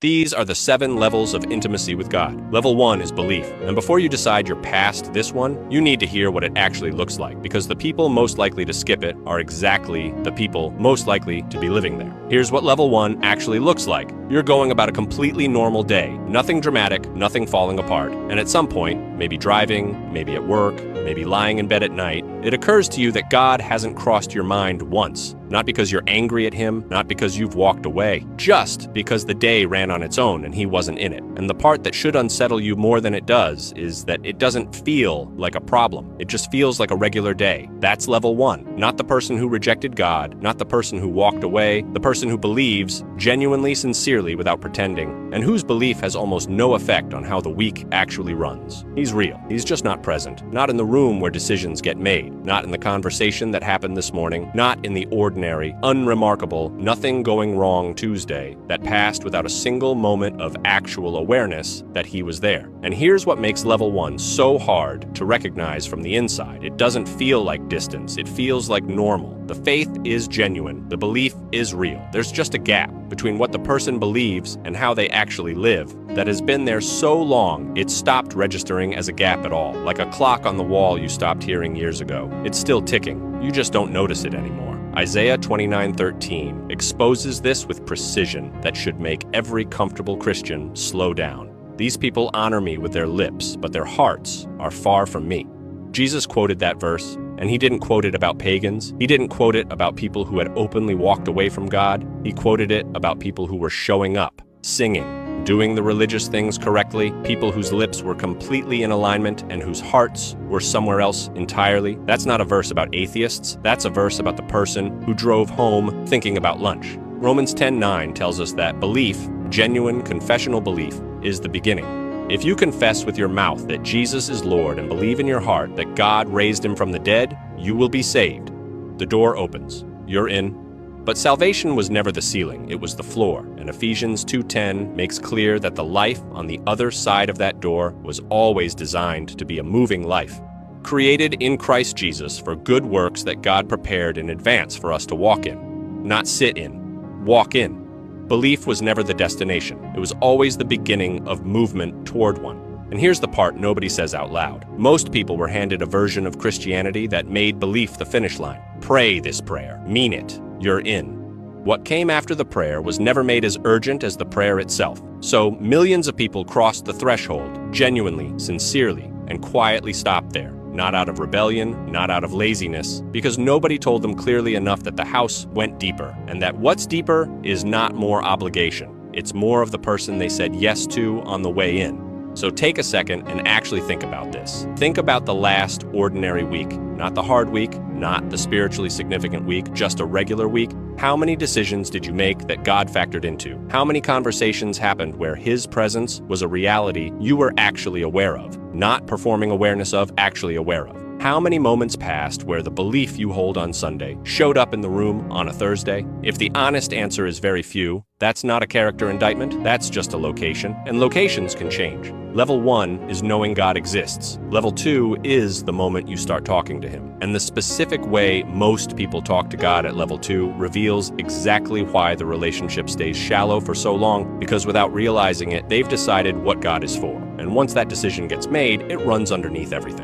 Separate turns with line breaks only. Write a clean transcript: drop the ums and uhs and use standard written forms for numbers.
These are the 7 levels of intimacy with God. Level 1 is belief. And before you decide you're past this one, you need to hear what it actually looks like, because the people most likely to skip it are exactly the people most likely to be living there. Here's what level 1 actually looks like. You're going about a completely normal day. Nothing dramatic, nothing falling apart. And at some point, maybe driving, maybe at work, maybe lying in bed at night, it occurs to you that God hasn't crossed your mind once. Not because you're angry at him, not because you've walked away, just because the day ran on its own and he wasn't in it. And the part that should unsettle you more than it does is that it doesn't feel like a problem. It just feels like a regular day. That's level 1. Not the person who rejected God, not the person who walked away, the person who believes genuinely, sincerely, without pretending, and whose belief has almost no effect on how the week actually runs. He's real. He's just not present. Not in the room where decisions get made. Not in the conversation that happened this morning. Not in the ordinary, unremarkable, nothing going wrong Tuesday that passed without a single moment of actual awareness that he was there. And here's what makes level 1 so hard to recognize from the inside. It doesn't feel like distance. It feels like normal. The faith is genuine. The belief is real. There's just a gap between what the person believes and how they actually live that has been there so long it stopped registering as a gap at all. Like a clock on the wall you stopped hearing years ago. It's still ticking. You just don't notice it anymore. Isaiah 29:13 exposes this with precision that should make every comfortable Christian slow down. These people honor me with their lips, but their hearts are far from me. Jesus quoted that verse, and he didn't quote it about pagans. He didn't quote it about people who had openly walked away from God. He quoted it about people who were showing up, singing, doing the religious things correctly, people whose lips were completely in alignment and whose hearts were somewhere else entirely. That's not a verse about atheists. That's a verse about the person who drove home thinking about lunch. Romans 10:9 tells us that belief, genuine confessional belief, is the beginning. If you confess with your mouth that Jesus is Lord and believe in your heart that God raised him from the dead, you will be saved. The door opens. You're in. But salvation was never the ceiling, it was the floor, and Ephesians 2:10 makes clear that the life on the other side of that door was always designed to be a moving life, created in Christ Jesus for good works that God prepared in advance for us to walk in, not sit in, walk in. Belief was never the destination, it was always the beginning of movement toward one. And here's the part nobody says out loud. Most people were handed a version of Christianity that made belief the finish line. Pray this prayer, mean it. You're in. What came after the prayer was never made as urgent as the prayer itself. So millions of people crossed the threshold, genuinely, sincerely, and quietly stopped there. Not out of rebellion, not out of laziness, because nobody told them clearly enough that the house went deeper, and that what's deeper is not more obligation. It's more of the person they said yes to on the way in. So take a second and actually think about this. Think about the last ordinary week, not the hard week, not the spiritually significant week, just a regular week. How many decisions did you make that God factored into? How many conversations happened where his presence was a reality you were actually aware of, not performing awareness of, actually aware of? How many moments passed where the belief you hold on Sunday showed up in the room on a Thursday? If the honest answer is very few, that's not a character indictment, that's just a location, and locations can change. Level 1 is knowing God exists. Level 2 is the moment you start talking to him. And the specific way most people talk to God at level 2 reveals exactly why the relationship stays shallow for so long, because without realizing it, they've decided what God is for. And once that decision gets made, it runs underneath everything.